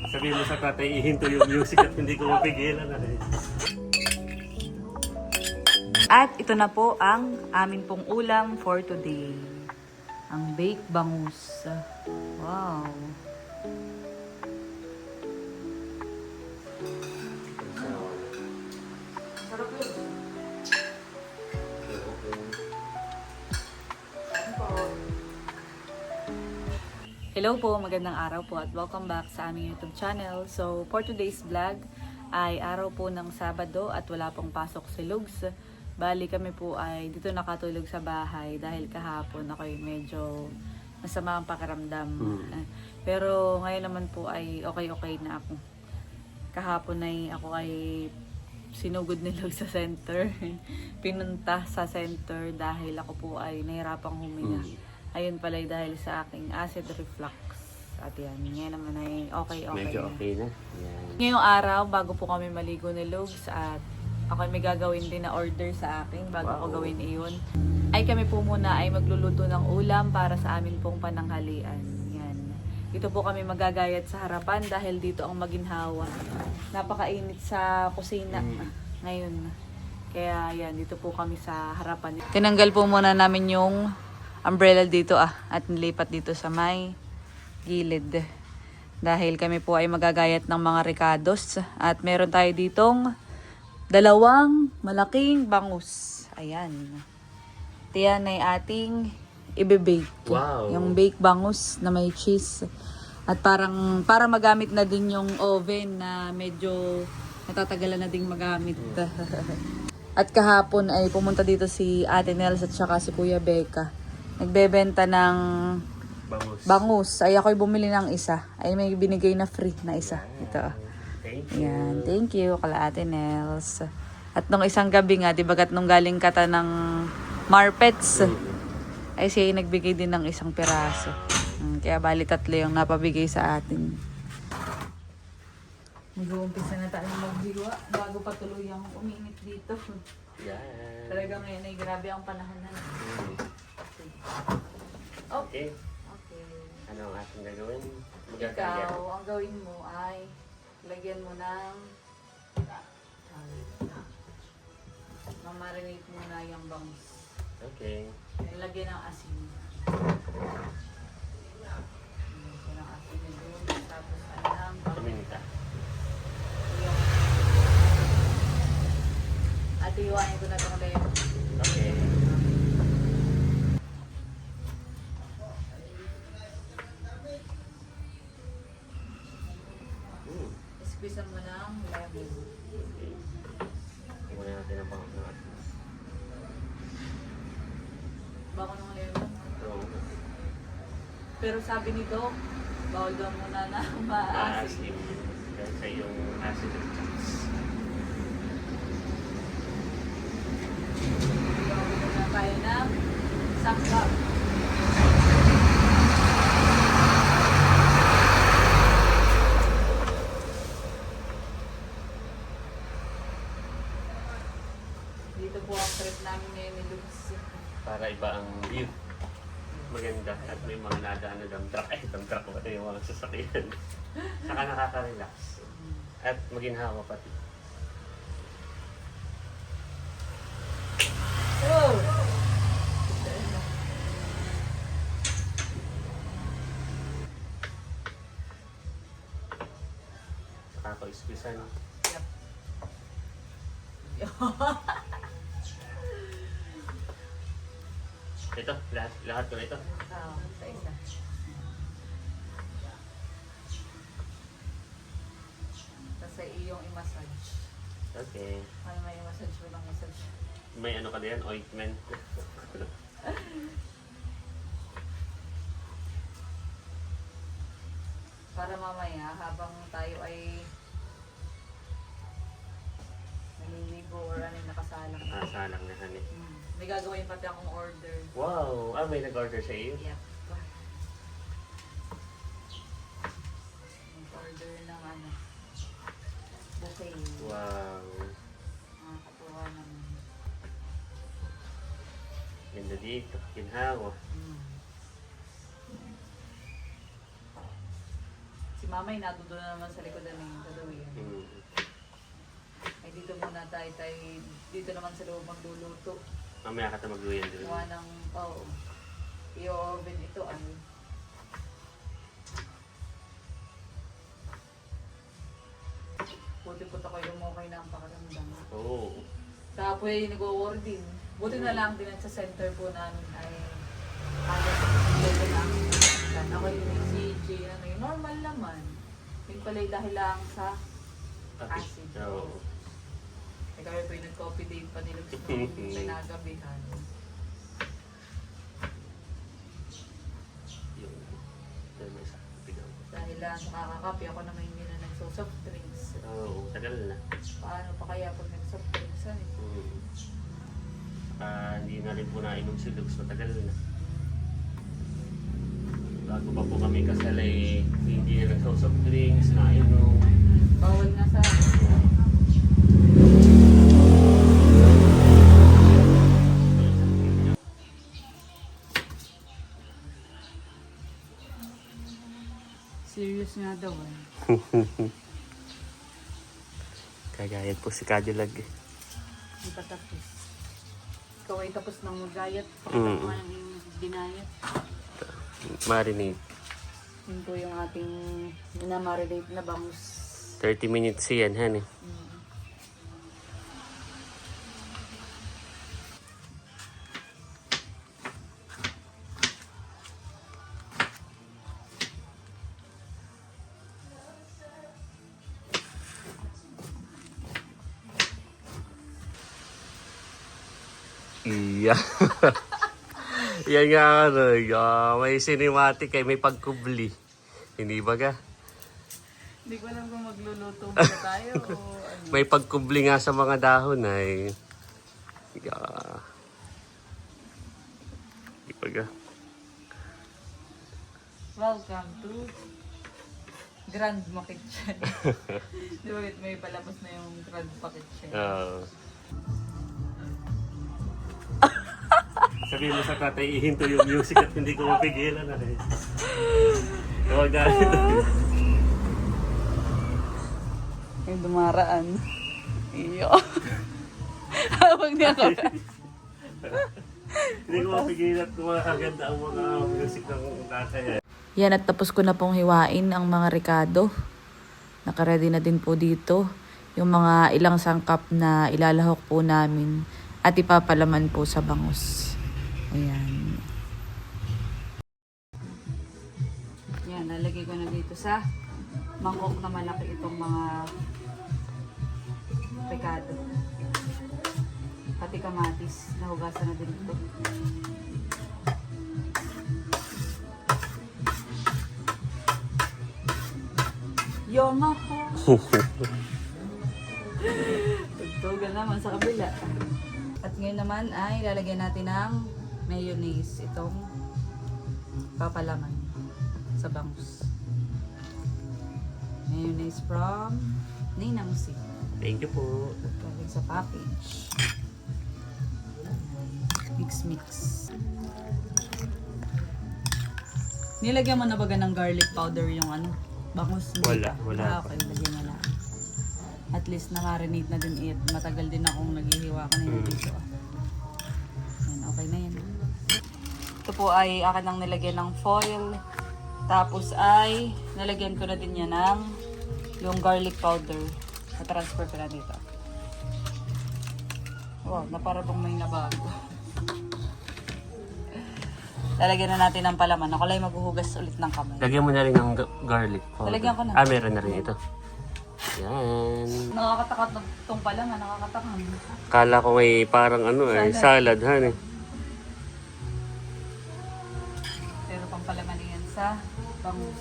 Sabihin mo sa tatay, ihinto yung music at hindi ko mapigilan. At ito na po ang amin pong ulam for today. Ang baked bangus. Wow. Sarap yun. Hello po, magandang araw po at welcome back sa aming YouTube channel. So, for today's vlog ay araw po ng Sabado at wala pong pasok si Lugs. Bali kami po ay dito nakatulog sa bahay dahil kahapon ako'y medyo masama ang pakiramdam. Pero ngayon naman po ay okay na ako. Kahapon ay ako ay sinugod ni Lugs sa center. Pinunta sa center dahil ako po ay nahirapang huminga. Ayun pala dahil sa aking acid reflux. At yan, ngayon naman ay okay Medyo na. okay na. Yan. Ngayong araw, bago po kami maligo ni Lugs at ako may gagawin din na order sa akin bago ko gawin iyon, ay kami po muna ay magluluto ng ulam para sa amin pong pananghalian. Yan. Dito po kami magagayat sa harapan dahil dito ang maginhawa. Napakainit sa kusina ngayon. Kaya yan, dito po kami sa harapan. Tinanggal po muna namin yung umbrella dito at nilipat dito sa may gilid dahil kami po ay magagayat ng mga ricados at meron tayo ditong dalawang malaking bangus. Ayan. Tiyan ay ating ibe-bake. Wow. Yung bake bangus na may cheese. At para magamit na din yung oven na medyo natatagalan na ding magamit. At kahapon ay pumunta dito si Ate Nels at saka si Kuya Becca. Nagbebenta ng bangus. Ay ako'y bumili ng isa. Ay may binigay na free na isa. Ito. Thank you. Yan. Thank you kala Ate Nels. At nung isang gabi nga, di bagat nung galing kata ng Marpets, ay siya yung nagbigay din ng isang piraso. Kaya bali 3 yung napabigay sa atin. Mag-uumpisa na tayo maghiwa bago pa tuluyang uminit dito. Yan. Talaga ngayon ay grabe ang panahon na. Okay. Okay. Ano ang ating gagawin? Ikaw, ang gawin mo ay lagyan mo ng mamarinate muna yung bangus. Okay. Lagyan ng asin. Lagyan ng asin na doon. Tapos ang Paminta. at iwain ko na itong lemon. Okay. Squeeze mo ng lemon. Okay. Tingnan natin ang pangalan. Bako ng lemon. So, Pero sabi ni Doc, bawal daw muna na maasim. maasim. Kasi yung acid reflux. Gawin muna tayo ng sangkap. Dito po ang trip namin ngayon ni Lugs. Para iba ang view. Maganda at may mga nadaan na dump truck. Dump truck ko ito yung mga sasakyan. Saka nakaka-relax. At maginhawa pati. Oh! Saka ko ispisan. Yep. Ito, lahat ko na ito. Isa-isa. Tapos sa iyong i-massage. Okay. Ano may i-massage mo ng massage? May ano ka diyan? Ointment. Para mamaya, habang tayo ay naliligo or ano yung nakasalang. Salang na honey. May gagawin pati akong order. Wow! May nag-order sa iyo? Yep. Order ng ano, buffet. Wow! Nakakatuwa naman. Ganda dito. Ginhawa. Si mamay natuto na naman sa likodan ng gagawin. Ay dito muna tayo, dito naman sa loob magluluto. Mamaya ka tayo magluyan din. Gawa ng, i-oven ito, Buti po ako yung okay na ang pakiramdam. Oo. Tapos ay nag-worry din. Buti na lang din at sa center po namin ay dito na ang pakiramdam. Ako yung ECG, normal naman. Yung pala dahil lang sa acid. Oo. Eh kami po yung nag-coffee date pa nila gusto nung pinagabihan. Dahil lang sa kakakapi, ako naman hindi na nagso-soft drinks. Oo, tagal na. Paano pa kaya pag nag-soft drinks? Hindi na rin po nainom si Lux, matagal na. Bago pa po kami kasal hindi na nagso-soft drinks, nainom. Bawal na sa serious nga daw Kagayat po si Cadillac eh. Hindi pa tapos. Ikaw ay tapos ng magayat. Pakita mo nga yung dinayat. Marinate. Yun po yung ating minamarinate na bangus. 30 minutes yan, honey. Iya. Yan nga may cinematic may pagkubli. Hindi ba ka? Hindi ko alam kung magluluto ba tayo o ano. May pagkubli nga sa mga dahon ay. Hindi ba ka? Welcome to Grandma Kitchen. Di ba may palabas na yung Grandma Kitchen? Sabihin mo sa tatay, ihinto yung music at hindi ko mapigilan na rin. Huwag na. Yung dumaraan. Iyo. Hawag niya ako. Hindi ko mapigilan at kumakaganda ang mga music ng tatay. Yan at tapos ko na pong hiwain ang mga ricado. Nakaready na din po dito. Yung mga ilang sangkap na ilalahok po namin at ipapalaman po sa bangus. Ayan. Yan, nalagay ko na dito sa mangkok na malaki itong mga ricado. Pati kamatis, nahugasan na din ito. Yomaha! Tugtugan naman sa kabila. At ngayon naman ay lalagyan natin ng mayonnaise. Itong papalaman sa bangus. Mayonnaise from Ninang C. Thank you po. Galing sa package. Mix. Nilagyan mo na ba ng garlic powder yung bangus? Wala. Okay, lagyan na lang. At least na-marinate na din it. Matagal din akong naghihiwa kanina dito. Yan, okay na yan. Ito po ay akin nang nilagyan ng foil. Tapos ay nalagyan ko na din yan ng yung garlic powder. Na-transfer ko na dito. Wow, na para bang may nabago. Lalagyan na natin ng palaman. Ako lang maghuhugas ulit ng kamay. Lagyan mo na rin ng garlic powder. Lalagyan ko na. Meron na rin ito. Yan. Nakakatakot na itong palaman. Nakakatakot. Kala ko may parang salad, honey. Pero pampalaman yan sa bangus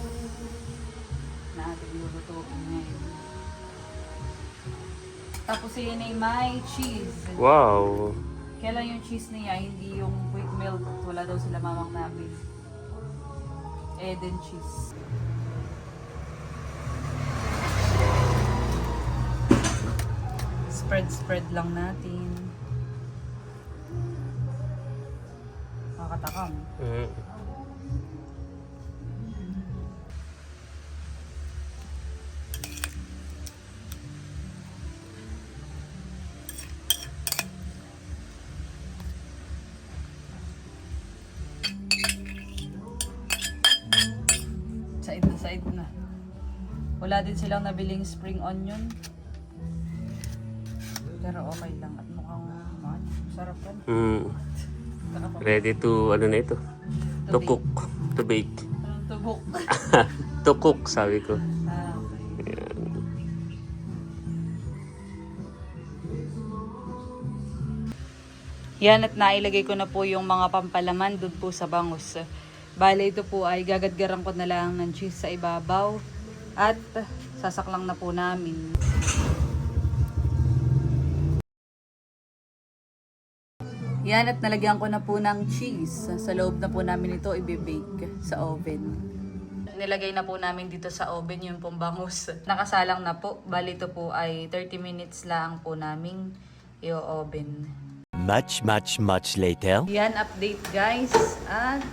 na ating lulutuin ngayon. Tapos yan ay may cheese. Wow. Kailan yung cheese niya, hindi yung quick melt. Wala daw sila mamang namin. Eden cheese. Spread lang natin. Makakatakam. Side na side na. Wala din silang nabiling spring onion. Pero okay lang at mukhang sarap yan. Ready to, ano na ito? To cook. To bake. Tubok. To cook, sabi ko. Okay. Yan at nailagay ko na po yung mga pampalaman doon po sa bangus. Bale ito po ay gagadgaran ko na lang ng cheese sa ibabaw at sasaklang na po namin. Yan at nalagyan ko na po ng cheese. Sa loob na po namin ito i-bake sa oven. Nilagay na po namin dito sa oven yung pong bangus. Nakasalang na po. Bali ito po ay 30 minutes lang po namin i-oven. Much later. Yan, update guys. At,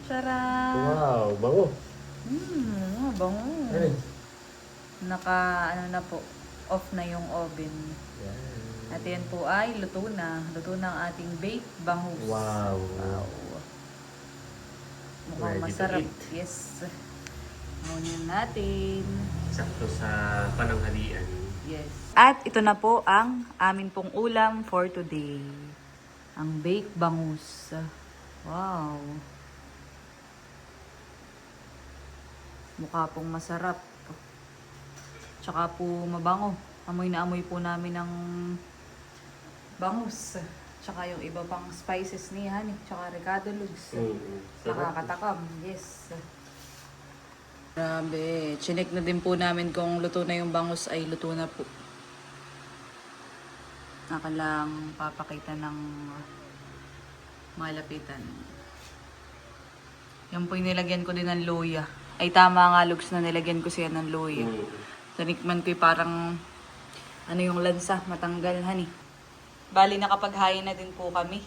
tara! Wow, bango. Bango. Naka, ano na po, off na yung oven. At yan po ay luto na. Luto na ang ating baked bangus. Wow. Mukhang Ready to masarap. eat. Yes. Ngunyan natin. Sakto sa pananghalian. Yes. At ito na po ang amin pong ulam for today. Ang baked bangus. Wow. Mukha pong masarap. Tsaka po mabango. Amoy na amoy po namin ng bangus. Tsaka yung iba pang spices ni honey. Tsaka recado leaves. Nakakatakam. Yes. Grabe. Chinek na din po namin kung luto na yung bangus ay luto na po. Nakalang papakita ng malapitan. Yan po yung nilagyan ko din ng luya. Ay tama nga, Lugs, na nilagyan ko siya ng luya. Tanikman ko yung parang ano yung lansa, matanggal, honey. Bali, nakapaghain na din po kami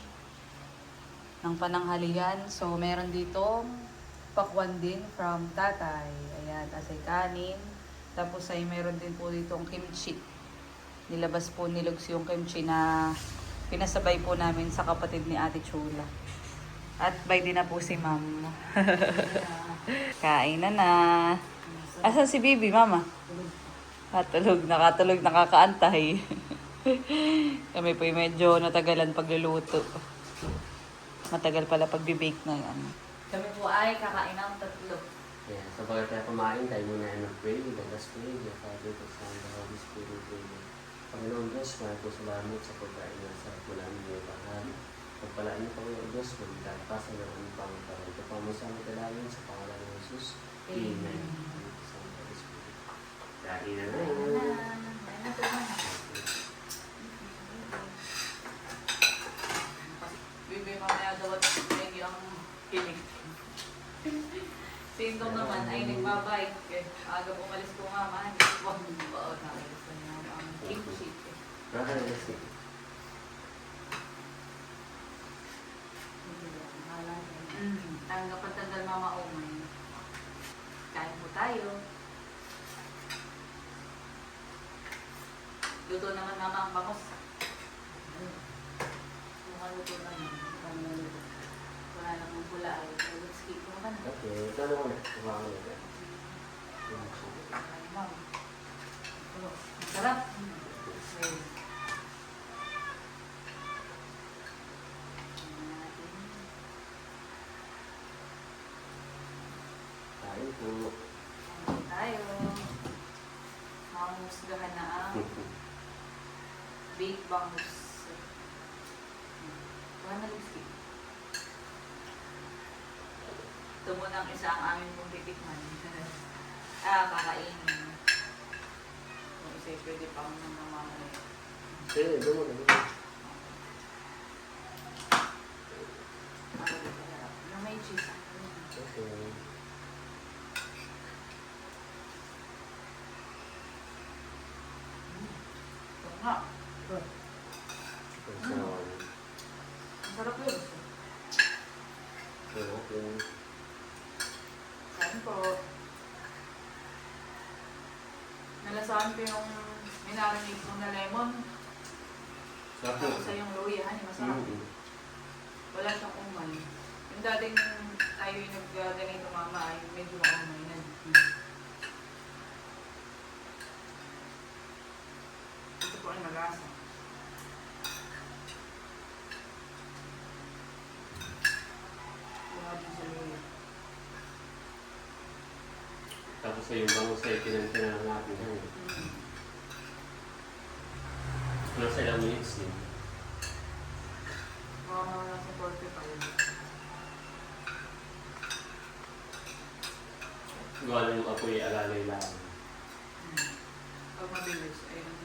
ng pananghalian. So, meron dito pakwan din from tatay. Ayan, as ay kanin. Tapos ay meron din po dito kimchi. Nilabas po ni Lugs yung kimchi na pinasabay po namin sa kapatid ni Ate Chula. At by din na po si Ma'am. Kain na. Asan si Bibi, Mama? Nakatulog, nakakaantay. Kami po medyo natagalan pagluluto. Matagal pala pagbibake na yan. Kami po ay kakain ng tatlo. Yeah, so bago tayo kumain, tayo muna ay mag-pray. Let us pray. The Father, the Son, the Holy Spirit. Amen. Panginoon Diyos, maraming po salamat sa pagkain na sa mula ninyo bahal. Pagpalaan niyo, Panginoon Diyos, magkakapasan ng aming pangatawan. Ito pa mo sa aming dalangin sa pangalan ng Jesus. Amen. Sa Holy Spirit. Kain na na. Bibi, mamaya daw at medyo ang kilig. Si Indong naman ay nagbabike. Aga umalis ko nga, man. Wag ba, nakailis na niya ang kimchi. Ang kapatandang Mama Umay. Kain po tayo. Luto naman Mama ang bangus. Mukhang luto naman. Wala namang pula ay. Let's keep mo ka na. Okay, ito na muna. Kumain na. Ay, Ma'am. Masarap. Okay. Kain po. Kain tayo. Mamusgahan na ang baked bangus. Kuha na lipstick. Ito muna ang isa ang aming pong titikman. Kakainin. Kung isa pwede pa akong namamamay. Sige, ito muna. Na may cheese. Okay. Ito nga. Masarap yun. Kain po. Nalasahan ko yung minarinig ko na lemon. Tapos sa yung luya, hani, masarap. Wala siyang umay. Yung dating tayo yung nag-ganito mama ay medyo maumay na. akin malasa. Wala din sa luya. Tapos sa yung bangus ay pinantinan natin yan. Nasa ilang minutes din. Baka mga nasa 45. Gawa lang yung apoy alalay lang. Pag mabilis, ayun.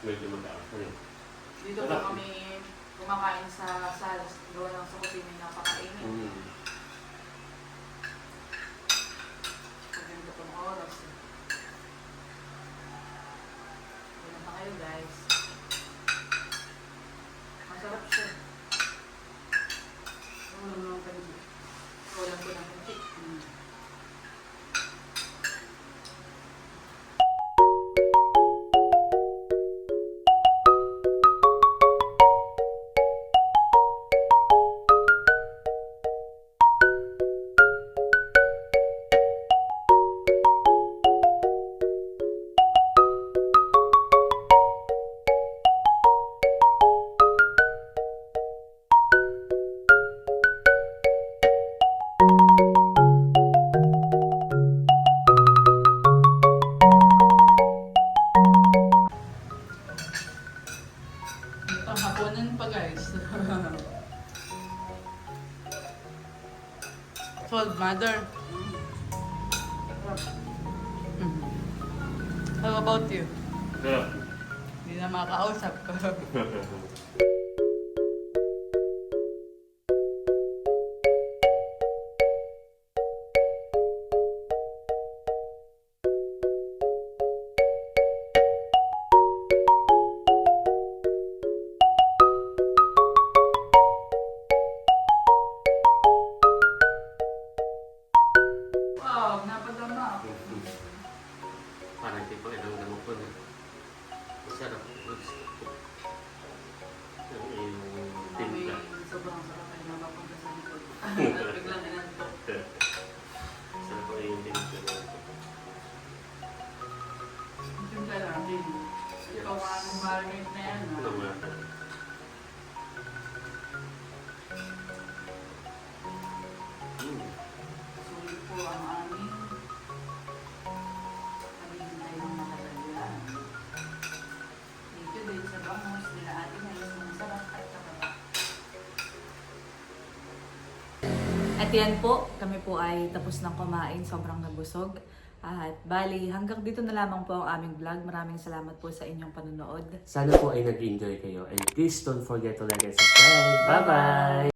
Medyo mag-apoy. Dito po kami kumakain sa salas. Gawa lang sa kusina napakainin. Paganda pang oras. Wala na kayo guys. Masarap siya. Wala mo ng pansit. Wala ko ng pansit. Panghaponan pa guys. Told mother. How about you? Yeah. Hindi na makausap ko. Wow, napadama ako. Parang hindi pa ilang damo po na. Masarap. Yung iyong May timpla. sobrang sarap ay napapunta sa likod. At biglang inantok. Masarap ang iyong timpla. Simple lang din. Ikaw ang marinate na yan. Ano nga? Sulit po ang aming hinihintay ng matatagyan. Dito din sa bangus nila ating halos masarap at kakaba. At yan po, kami po ay tapos ng kumain, sobrang nabusog. At bali, hanggang dito na lamang po ang aming vlog. Maraming salamat po sa inyong panonood. Sana po ay nag-enjoy kayo. And please don't forget to like and subscribe. Bye-bye!